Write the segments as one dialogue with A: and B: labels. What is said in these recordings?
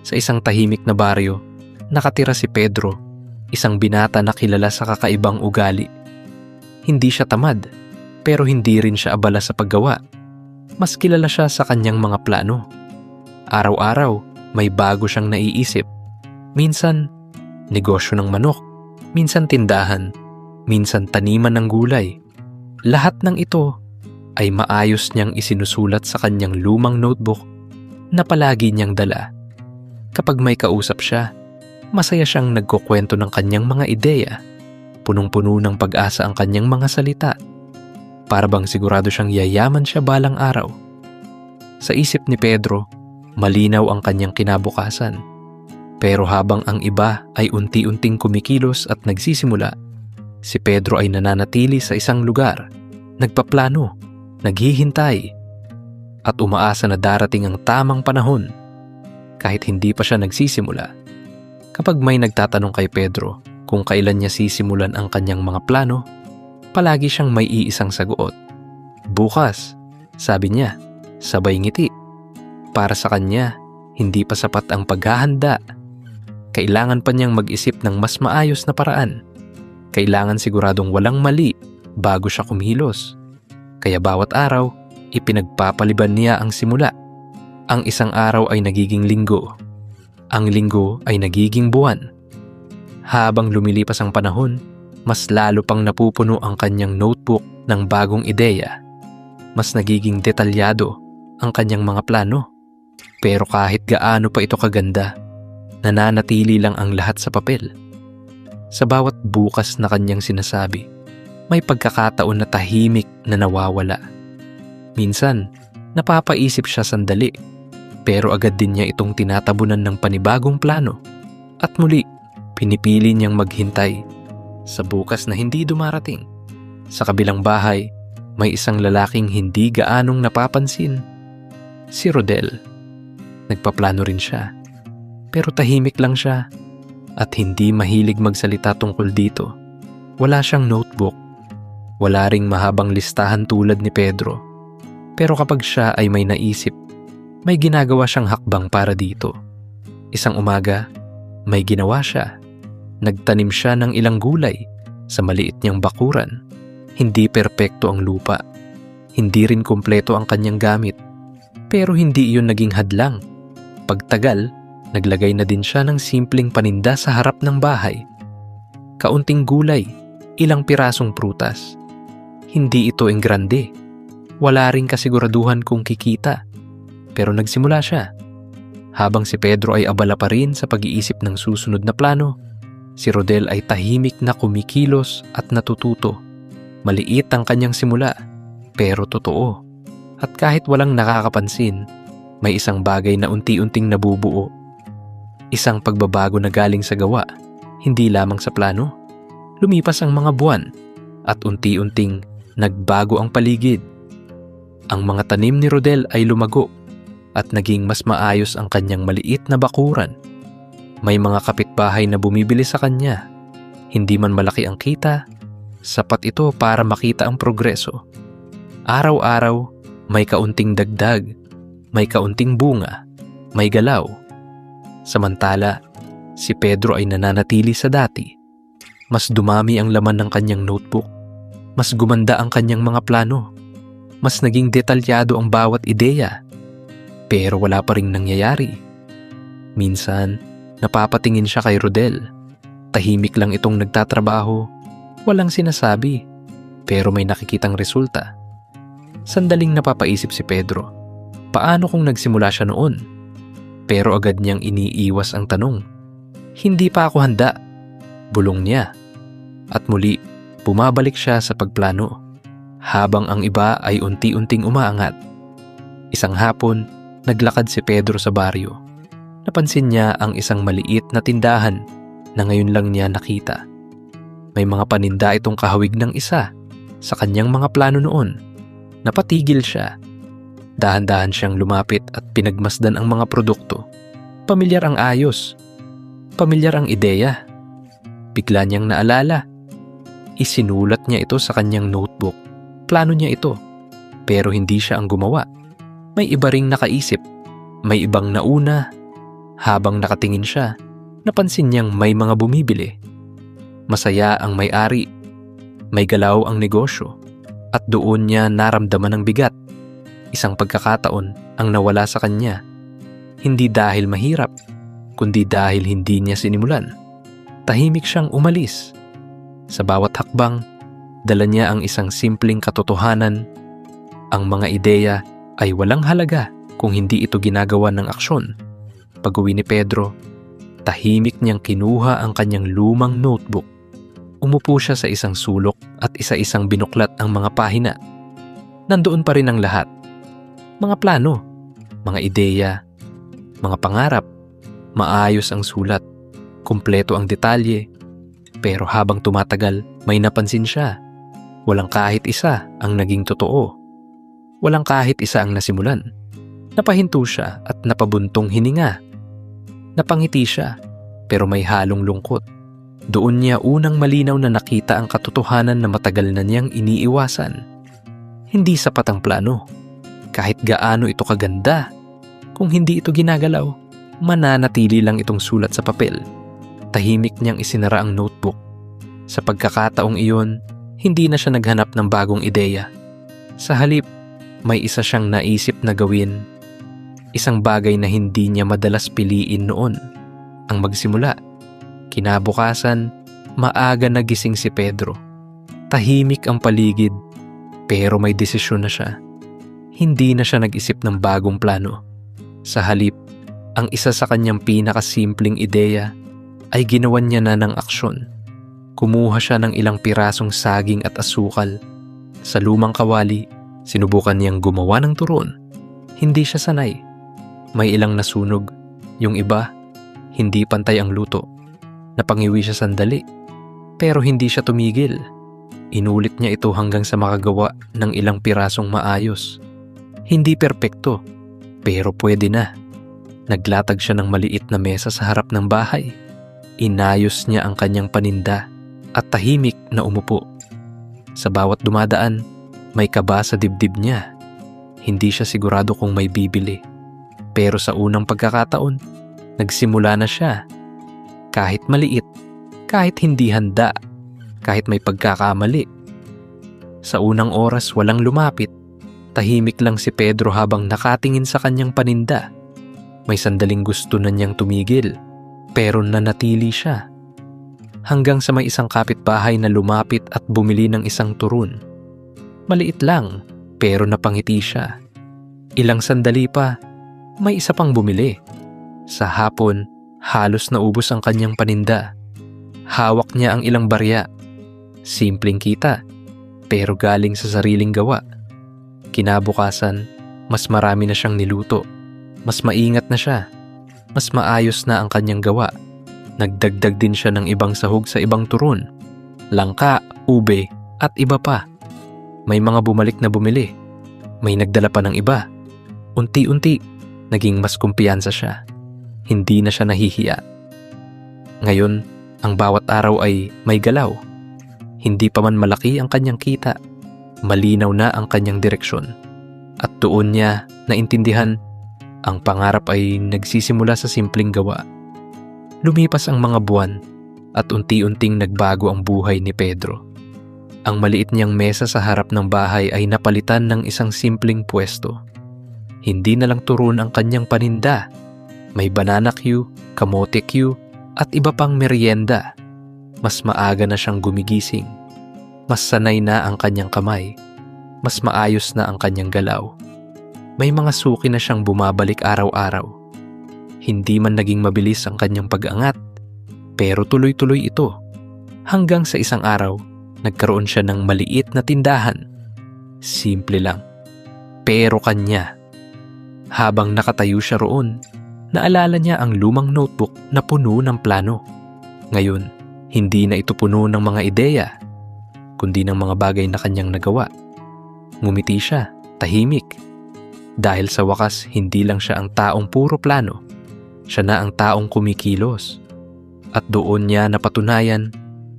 A: Sa isang tahimik na baryo, nakatira si Pedro, isang binata na kilala sa kakaibang ugali. Hindi siya tamad, pero hindi rin siya abala sa paggawa. Mas kilala siya sa kanyang mga plano. Araw-araw, may bago siyang naiisip. Minsan, negosyo ng manok. Minsan tindahan. Minsan taniman ng gulay. Lahat ng ito ay maayos niyang isinusulat sa kanyang lumang notebook na palagi niyang dala. Kapag may kausap siya, masaya siyang nagkukwento ng kanyang mga ideya. Punong-puno ng pag-asa ang kanyang mga salita. Para bang sigurado siyang yayaman siya balang araw. Sa isip ni Pedro, malinaw ang kanyang kinabukasan. Pero habang ang iba ay unti-unting kumikilos at nagsisimula, si Pedro ay nananatili sa isang lugar, nagpaplano, naghihintay, at umaasa na darating ang tamang panahon. Kahit hindi pa siya nagsisimula. Kapag may nagtatanong kay Pedro kung kailan niya sisimulan ang kanyang mga plano, palagi siyang may iisang sagot. Bukas, sabi niya, sabay ngiti. Para sa kanya, hindi pa sapat ang paghahanda. Kailangan pa niyang mag-isip ng mas maayos na paraan. Kailangan siguradong walang mali bago siya kumilos. Kaya bawat araw, ipinagpapaliban niya ang simula. Ang isang araw ay nagiging linggo. Ang linggo ay nagiging buwan. Habang lumilipas ang panahon, mas lalo pang napupuno ang kanyang notebook ng bagong ideya. Mas nagiging detalyado ang kanyang mga plano. Pero kahit gaano pa ito kaganda, nananatili lang ang lahat sa papel. Sa bawat bukas na kanyang sinasabi, may pagkakataon na tahimik na nawawala. Minsan, napapaisip siya sandali, pero agad din niya itong tinatabunan ng panibagong plano. At muli, pinipili niyang maghintay sa bukas na hindi dumarating. Sa kabilang bahay, may isang lalaking hindi gaanong napapansin. Si Rodel. Nagpaplano rin siya. Pero tahimik lang siya at hindi mahilig magsalita tungkol dito. Wala siyang notebook. Wala ring mahabang listahan tulad ni Pedro. Pero kapag siya ay may naisip, may ginagawa siyang hakbang para dito. Isang umaga, may ginawa siya. Nagtanim siya ng ilang gulay sa maliit niyang bakuran. Hindi perpekto ang lupa. Hindi rin kumpleto ang kanyang gamit. Pero hindi iyon naging hadlang. Pagtagal, naglagay na din siya ng simpleng paninda sa harap ng bahay. Kaunting gulay, ilang pirasong prutas. Hindi ito engrande. Wala ring kasiguraduhan kung kikita. Pero nagsimula siya. Habang si Pedro ay abala pa rin sa pag-iisip ng susunod na plano, si Rodel ay tahimik na kumikilos at natututo. Maliit ang kanyang simula, pero totoo. At kahit walang nakakapansin, may isang bagay na unti-unting nabubuo. Isang pagbabago na galing sa gawa, hindi lamang sa plano. Lumipas ang mga buwan at unti-unting nagbago ang paligid. Ang mga tanim ni Rodel ay lumago at naging mas maayos ang kanyang maliit na bakuran. May mga kapitbahay na bumibili sa kanya. Hindi man malaki ang kita, sapat ito para makita ang progreso. Araw-araw, may kaunting dagdag, may kaunting bunga, may galaw. Samantala, si Pedro ay nananatili sa dati. Mas dumami ang laman ng kanyang notebook. Mas gumanda ang kanyang mga plano. Mas naging detalyado ang bawat ideya. Pero wala pa ring nangyayari. Minsan, napapatingin siya kay Rodel. Tahimik lang itong nagtatrabaho. Walang sinasabi, pero may nakikitang resulta. Sandaling napapaisip si Pedro, paano kung nagsimula siya noon? Pero agad niyang iniiwas ang tanong. Hindi pa ako handa, bulong niya. At muli, bumabalik siya sa pagplano. Habang ang iba ay unti-unting umaangat. Isang hapon, naglakad si Pedro sa baryo. Napansin niya ang isang maliit na tindahan na ngayon lang niya nakita. May mga paninda itong kahawig ng isa sa kanyang mga plano noon. Napatigil siya. Dahan-dahan siyang lumapit at pinagmasdan ang mga produkto. Pamilyar ang ayos. Pamilyar ang ideya. Bigla niyang naalala. Isinulat niya ito sa kanyang notebook. Plano niya ito. Pero hindi siya ang gumawa. May iba ring nakaisip. May ibang nauna. Habang nakatingin siya, napansin niyang may mga bumibili. Masaya ang may-ari, may galaw ang negosyo, at doon niya naramdaman ang bigat. Isang pagkakataon ang nawala sa kanya. Hindi dahil mahirap, kundi dahil hindi niya sinimulan. Tahimik siyang umalis. Sa bawat hakbang, dala niya ang isang simpleng katotohanan. Ang mga ideya ay walang halaga kung hindi ito ginagawa ng aksyon. Pag-uwi ni Pedro, tahimik niyang kinuha ang kanyang lumang notebook. Umupo siya sa isang sulok at isa-isang binuklat ang mga pahina. Nandoon pa rin ang lahat. Mga plano, mga ideya, mga pangarap. Maayos ang sulat, kumpleto ang detalye. Pero habang tumatagal, may napansin siya. Walang kahit isa ang naging totoo. Walang kahit isa ang nasimulan. Napahinto siya at napabuntong hininga. Napangiti siya, pero may halong lungkot. Doon niya unang malinaw na nakita ang katotohanan na matagal na niyang iniiwasan. Hindi sapat ang plano. Kahit gaano ito kaganda, kung hindi ito ginagalaw, mananatili lang itong sulat sa papel. Tahimik niyang isinara ang notebook. Sa pagkakataong iyon, hindi na siya naghanap ng bagong ideya. Sa halip, may isa siyang naisip na gawin. Isang bagay na hindi niya madalas piliin noon, ang magsimula. Kinabukasan, maaga nagising si Pedro. Tahimik ang paligid, pero may desisyon na siya. Hindi na siya nag-isip ng bagong plano. Sa halip, ang isa sa kanyang pinakasimpleng ideya ay ginawan niya na ng aksyon. Kumuha siya ng ilang pirasong saging at asukal. Sa lumang kawali, sinubukan niyang gumawa ng turon. Hindi siya sanay. May ilang nasunog, yung iba, hindi pantay ang luto. Napangiwi siya sandali, pero hindi siya tumigil. Inulit niya ito hanggang sa makagawa ng ilang pirasong maayos. Hindi perpekto, pero pwede na. Naglatag siya ng maliit na mesa sa harap ng bahay. Inayos niya ang kanyang paninda at tahimik na umupo. Sa bawat dumadaan, may kaba sa dibdib niya. Hindi siya sigurado kung may bibili. Pero sa unang pagkakataon, nagsimula na siya. Kahit maliit, kahit hindi handa, kahit may pagkakamali. Sa unang oras walang lumapit. Tahimik lang si Pedro habang nakatingin sa kanyang paninda. May sandaling gusto na niyang tumigil, pero nanatili siya. Hanggang sa may isang kapitbahay na lumapit at bumili ng isang turun. Maliit lang, pero napangiti siya. Ilang sandali pa, may isa pang bumili. Sa hapon, halos naubos ang kanyang paninda. Hawak niya ang ilang barya. Simpleng kita, pero galing sa sariling gawa. Kinabukasan, mas marami na siyang niluto. Mas maingat na siya. Mas maayos na ang kanyang gawa. Nagdagdag din siya ng ibang sahog sa ibang turun. Langka, ube, at iba pa. May mga bumalik na bumili. May nagdala pa ng iba. Unti-unti, naging mas kumpiyansa siya. Hindi na siya nahihiya. Ngayon, ang bawat araw ay may galaw. Hindi pa man malaki ang kanyang kita. Malinaw na ang kanyang direksyon. At doon niya naintindihan, ang pangarap ay nagsisimula sa simpleng gawa. Lumipas ang mga buwan at unti-unting nagbago ang buhay ni Pedro. Ang maliit niyang mesa sa harap ng bahay ay napalitan ng isang simpleng pwesto. Hindi na lang turon ang kanyang paninda. May banana queue, kamote queue, at iba pang merienda. Mas maaga na siyang gumigising. Mas sanay na ang kanyang kamay. Mas maayos na ang kanyang galaw. May mga suki na siyang bumabalik araw-araw. Hindi man naging mabilis ang kanyang pag-angat, pero tuloy-tuloy ito. Hanggang sa isang araw, nagkaroon siya ng maliit na tindahan. Simple lang, pero kanya. Habang nakatayo siya roon, naalala niya ang lumang notebook na puno ng plano. Ngayon, hindi na ito puno ng mga ideya, kundi ng mga bagay na kanyang nagawa. Ngumiti siya, tahimik. Dahil sa wakas, hindi lang siya ang taong puro plano. Siya na ang taong kumikilos. At doon niya napatunayan,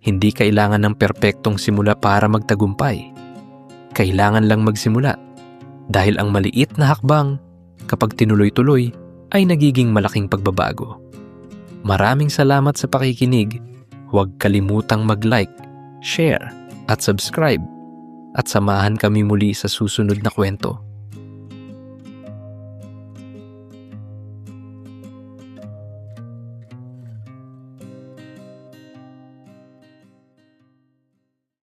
A: hindi kailangan ng perpektong simula para magtagumpay. Kailangan lang magsimula. Dahil ang maliit na hakbang, kapag tinuloy-tuloy, ay nagiging malaking pagbabago. Maraming salamat sa pakikinig. Huwag kalimutang mag-like, share at subscribe at samahan kami muli sa susunod na kwento.